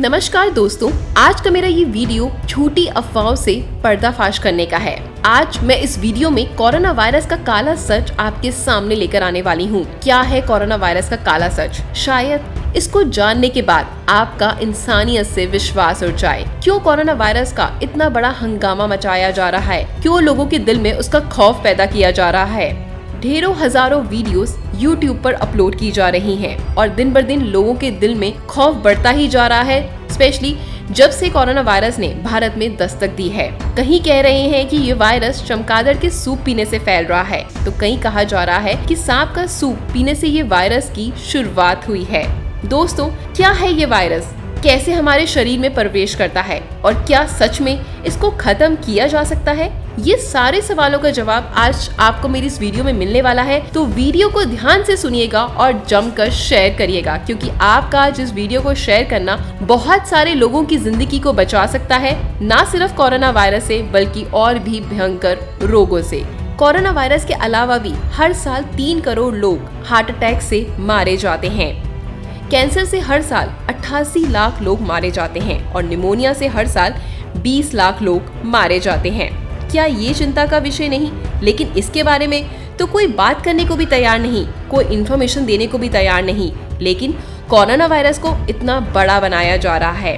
नमस्कार दोस्तों, आज का मेरा ये वीडियो झूठी अफवाहों से पर्दाफाश करने का है। आज मैं इस वीडियो में कोरोना वायरस का काला सच आपके सामने लेकर आने वाली हूँ। क्या है कोरोना वायरस का काला सच? शायद इसको जानने के बाद आपका इंसानियत से विश्वास उठ जाए। क्यों कोरोना वायरस का इतना बड़ा हंगामा मचाया जा रहा है? क्यों लोगों के दिल में उसका खौफ पैदा किया जा रहा है? ढेरों हजारों वीडियोस YouTube पर अपलोड की जा रही हैं और दिन बर दिन लोगों के दिल में खौफ बढ़ता ही जा रहा है, स्पेशली जब से कोरोना वायरस ने भारत में दस्तक दी है। कहीं कह रहे हैं कि ये वायरस चमगादड़ के सूप पीने से फैल रहा है, तो कहीं कहा जा रहा है कि सांप का सूप पीने से ये वायरस की शुरुआत हुई है। दोस्तों, क्या है ये वायरस? कैसे हमारे शरीर में प्रवेश करता है और क्या सच में इसको खत्म किया जा सकता है? ये सारे सवालों का जवाब आज आपको मेरी इस वीडियो में मिलने वाला है, तो वीडियो को ध्यान से सुनिएगा और जमकर शेयर करिएगा, क्योंकि आपका आज इस वीडियो को शेयर करना बहुत सारे लोगों की जिंदगी को बचा सकता है, ना सिर्फ कोरोना वायरस से बल्कि और भी भयंकर रोगों से। कोरोना वायरस के अलावा भी हर साल 3 करोड़ लोग हार्ट अटैक से मारे जाते हैं। कैंसर से हर साल 88 लाख लोग मारे जाते हैं और निमोनिया से हर साल 20 लाख लोग मारे जाते हैं। क्या ये चिंता का विषय नहीं? लेकिन इसके बारे में तो कोई बात करने को भी तैयार नहीं, कोई इन्फॉर्मेशन देने को भी तैयार नहीं। लेकिन कोरोना वायरस को इतना बड़ा बनाया जा रहा है।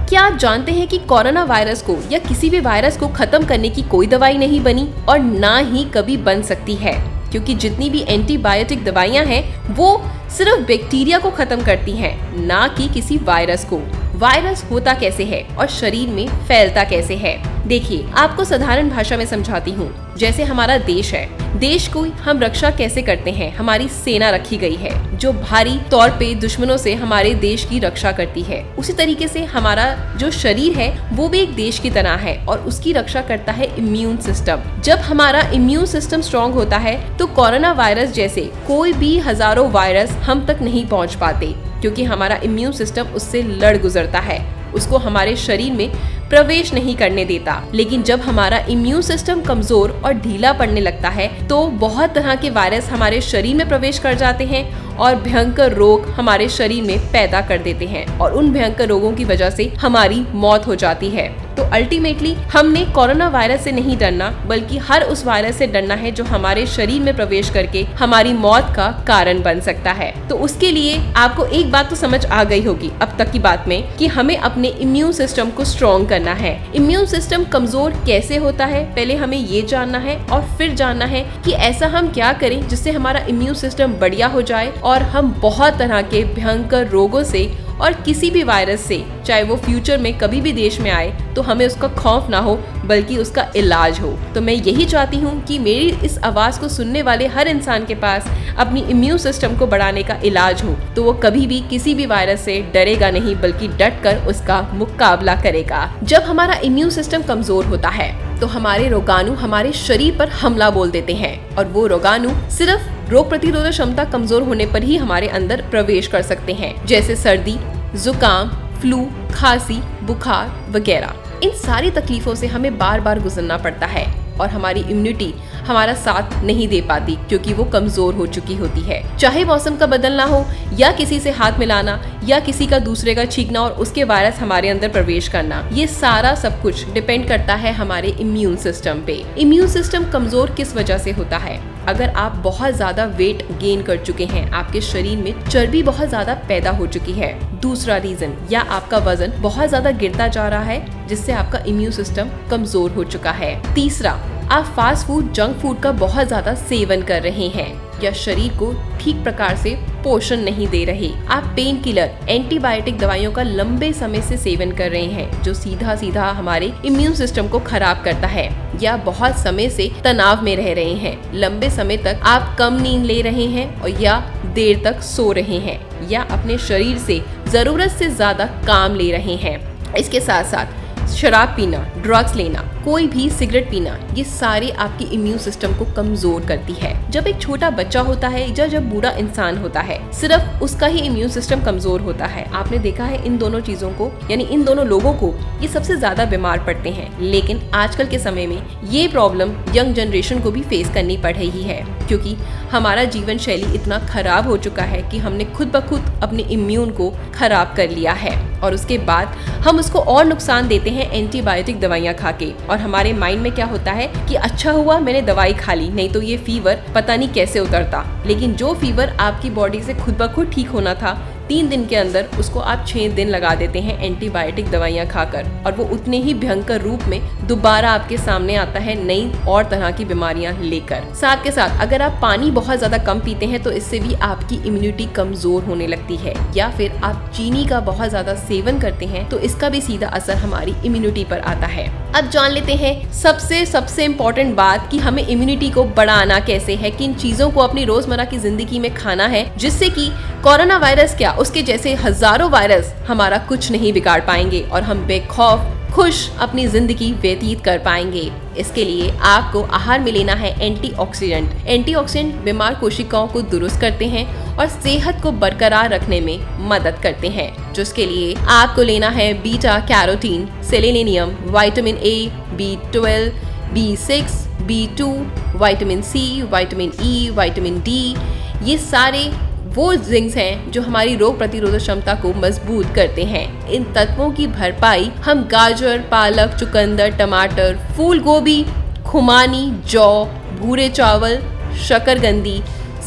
क्या आप जानते हैं कि कोरोना वायरस को या किसी भी वायरस को खत्म करने की कोई दवाई नहीं बनी और ना ही कभी बन सकती है, क्योंकि जितनी भी एंटीबायोटिक दवाइयां हैं वो सिर्फ बैक्टीरिया को खत्म करती हैं, ना कि किसी वायरस को। वायरस होता कैसे है और शरीर में फैलता कैसे है? देखिए, आपको साधारण भाषा में समझाती हूँ। जैसे हमारा देश है, देश को हम रक्षा कैसे करते हैं? हमारी सेना रखी गई है जो भारी तौर पे दुश्मनों से हमारे देश की रक्षा करती है। उसी तरीके से हमारा जो शरीर है वो भी एक देश की तरह है और उसकी रक्षा करता है इम्यून सिस्टम। जब हमारा इम्यून सिस्टम स्ट्रॉन्ग होता है तो कोरोना वायरस जैसे कोई भी हजारों वायरस हम तक नहीं पहुंच पाते, क्योंकि हमारा इम्यून सिस्टम उससे लड़ गुजरता है, उसको हमारे शरीर में प्रवेश नहीं करने देता। लेकिन जब हमारा इम्यून सिस्टम कमजोर और ढीला पड़ने लगता है तो बहुत तरह के वायरस हमारे शरीर में प्रवेश कर जाते हैं और भयंकर रोग हमारे शरीर में पैदा कर देते हैं और उन भयंकर रोगों की वजह से हमारी मौत हो जाती है। तो अल्टीमेटली हमने कोरोना वायरस से नहीं डरना, बल्कि हर उस वायरस से डरना है जो हमारे शरीर में प्रवेश करके हमारी मौत का कारण बन सकता है। तो उसके लिए आपको एक बात तो समझ आ गई होगी अब तक की बात में कि हमें अपने इम्यून सिस्टम को स्ट्रॉन्ग करना है। इम्यून सिस्टम कमजोर कैसे होता है, पहले हमें ये जानना है और फिर जानना है कि ऐसा हम क्या करें जिससे हमारा इम्यून सिस्टम बढ़िया हो जाए और हम बहुत तरह के भयंकर रोगों से और किसी भी वायरस से, चाहे वो फ्यूचर में कभी भी देश में आए, तो हमें उसका खौफ ना हो बल्कि उसका इलाज हो। तो मैं यही चाहती हूँ कि मेरी इस आवाज को सुनने वाले हर इंसान के पास अपनी इम्यून सिस्टम को बढ़ाने का इलाज हो, तो वो कभी भी किसी भी वायरस से डरेगा नहीं बल्कि डट कर उसका मुकाबला करेगा। जब हमारा इम्यून सिस्टम कमजोर होता है तो हमारे रोगाणु हमारे शरीर पर हमला बोल देते हैं और वो रोगाणु सिर्फ रोग प्रतिरोधक क्षमता कमजोर होने पर ही हमारे अंदर प्रवेश कर सकते हैं, जैसे सर्दी, जुकाम, फ्लू, खांसी, बुखार वगैरह। इन सारी तकलीफों से हमें बार बार गुजरना पड़ता है और हमारी इम्यूनिटी हमारा साथ नहीं दे पाती, क्योंकि वो कमजोर हो चुकी होती है। चाहे मौसम का बदलना हो या किसी से हाथ मिलाना या किसी का दूसरे का छींकना और उसके वायरस हमारे अंदर प्रवेश करना, ये सारा सब कुछ डिपेंड करता है हमारे इम्यून सिस्टम पे। इम्यून सिस्टम कमजोर किस वजह से होता है? अगर आप बहुत ज्यादा वेट गेन कर चुके हैं, आपके शरीर में चर्बी बहुत ज्यादा पैदा हो चुकी है। दूसरा रीजन, या आपका वजन बहुत ज्यादा गिरता जा रहा है जिससे आपका इम्यून सिस्टम कमजोर हो चुका है। तीसरा, आप फास्ट फूड, जंक फूड का बहुत ज्यादा सेवन कर रहे हैं या शरीर को ठीक प्रकार से पोषण नहीं दे रहे। आप पेन किलर, एंटीबायोटिक दवाइयों का लंबे समय से सेवन कर रहे हैं जो सीधा सीधा हमारे इम्यून सिस्टम को खराब करता है, या बहुत समय से तनाव में रह रहे हैं। लंबे समय तक आप कम नींद ले रहे हैं और या देर तक सो रहे हैं या अपने शरीर से जरूरत से ज्यादा काम ले रहे हैं। इसके साथ साथ शराब पीना, ड्रग्स लेना, कोई भी सिगरेट पीना, ये सारे आपकी इम्यून सिस्टम को कमजोर करती है। जब एक छोटा बच्चा होता है या जब बूढ़ा इंसान होता है, सिर्फ उसका ही इम्यून सिस्टम कमजोर होता है। आपने देखा है इन दोनों चीजों को, यानी इन दोनों लोगों को ये सबसे ज्यादा बीमार पड़ते हैं। लेकिन आजकल के समय में ये प्रॉब्लम यंग जनरेशन को भी फेस करनी पड़ रही है, क्योंकि हमारा जीवन शैली इतना खराब हो चुका है कि हमने खुद ब खुद अपने इम्यून को खराब कर लिया है और उसके बाद हम उसको और नुकसान देते हैं एंटीबायोटिक दवाइयाँ खा के। और हमारे माइंड में क्या होता है कि अच्छा हुआ मैंने दवाई खा ली, नहीं तो ये फीवर पता नहीं कैसे उतरता। लेकिन जो फीवर आपकी बॉडी से खुद ब खुद ठीक होना था 3 दिन के अंदर, उसको आप 6 दिन लगा देते हैं एंटीबायोटिक दवाइयाँ खाकर, और वो उतने ही भयंकर रूप में दोबारा आपके सामने आता है नई और तरह की बीमारियां लेकर। साथ के साथ अगर आप पानी बहुत ज्यादा कम पीते हैं तो इससे भी आपकी इम्यूनिटी कमजोर होने लगती है, या फिर आप चीनी का बहुत ज्यादा सेवन करते हैं तो इसका भी सीधा असर हमारी इम्यूनिटी पर आता है। अब जान लेते हैं सबसे इम्पोर्टेंट बात कि हमें इम्यूनिटी को बढ़ाना कैसे है, किन चीजों को अपनी रोजमर्रा की जिंदगी में खाना है जिससे कि कोरोना वायरस क्या, उसके जैसे हजारों वायरस हमारा कुछ नहीं बिगाड़ पाएंगे और हम बेखौफ खुश अपनी जिंदगी व्यतीत कर पाएंगे। इसके लिए आपको आहार में लेना है एंटीऑक्सीडेंट। एंटीऑक्सीडेंट बीमार कोशिकाओं को दुरुस्त करते हैं और सेहत को बरकरार रखने में मदद करते हैं, जिसके लिए आपको लेना है beta carotene, selenium, vitamin A, B12, B6, B2, vitamin C, vitamin E, vitamin D. ये सारे वो जिंक्स हैं जो हमारी रोग प्रतिरोधक क्षमता को मजबूत करते हैं। इन तत्वों की भरपाई हम गाजर, पालक, चुकंदर, टमाटर, फूल गोभी, खुमानी, जौ, भूरे चावल, शकरकंदी,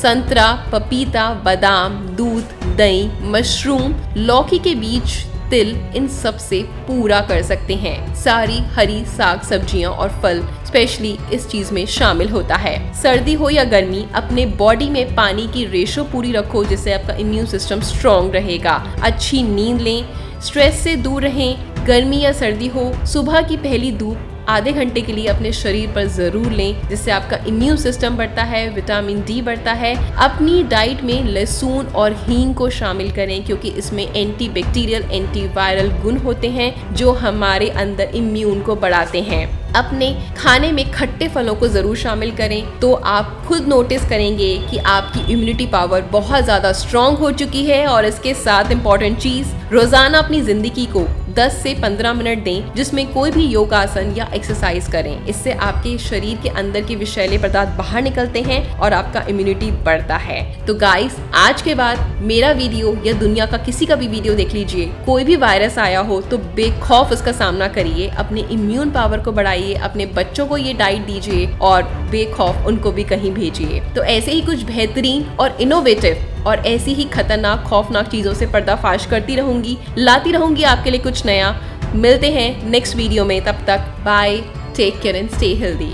संतरा, पपीता, बादाम, दूध, दही, मशरूम, लौकी के बीज, तिल, इन सब से पूरा कर सकते हैं। सारी हरी साग सब्जियां और फल स्पेशली इस चीज में शामिल होता है। सर्दी हो या गर्मी, अपने बॉडी में पानी की रेशो पूरी रखो जिससे आपका इम्यून सिस्टम स्ट्रॉन्ग रहेगा। अच्छी नींद लें, स्ट्रेस से दूर रहें। गर्मी या सर्दी हो, सुबह की पहली धूप आधे घंटे के लिए अपने शरीर पर जरूर लें, जिससे आपका इम्यून सिस्टम बढ़ता है, विटामिन डी बढ़ता है। अपनी डाइट में लहसुन और हींग को शामिल करें क्योंकि इसमें एंटीबैक्टीरियल, एंटीवायरल गुण होते हैं जो हमारे अंदर इम्यून को बढ़ाते हैं। अपने खाने में खट्टे फलों को जरूर शामिल करें तो आप खुद नोटिस करेंगे कि आपकी इम्यूनिटी पावर बहुत ज़्यादा स्ट्रॉन्ग हो चुकी है। और इसके साथ इम्पॉर्टेंट चीज़, रोज़ाना अपनी ज़िंदगी को 10 से 15 मिनट दें जिसमें कोई भी योगासन या एक्सरसाइज करें। इससे आपके शरीर के अंदर के विषैले पदार्थ बाहर निकलते हैं और आपका इम्यूनिटी बढ़ता है। तो गाइस, आज के बाद मेरा वीडियो या दुनिया का किसी का भी वीडियो देख लीजिए, कोई भी वायरस आया हो तो बेखौफ उसका सामना करिए, अपने इम्यून पावर को बढ़ाइए, अपने बच्चों को ये डाइट दीजिए और बेखौफ उनको भी कहीं भेजिए। तो ऐसे ही कुछ बेहतरीन और इनोवेटिव और ऐसी ही खतरनाक खौफनाक चीजों से पर्दाफाश करती रहूंगी, लाती रहूंगी आपके लिए कुछ नया। मिलते हैं नेक्स्ट वीडियो में, तब तक bye, take care and stay healthy.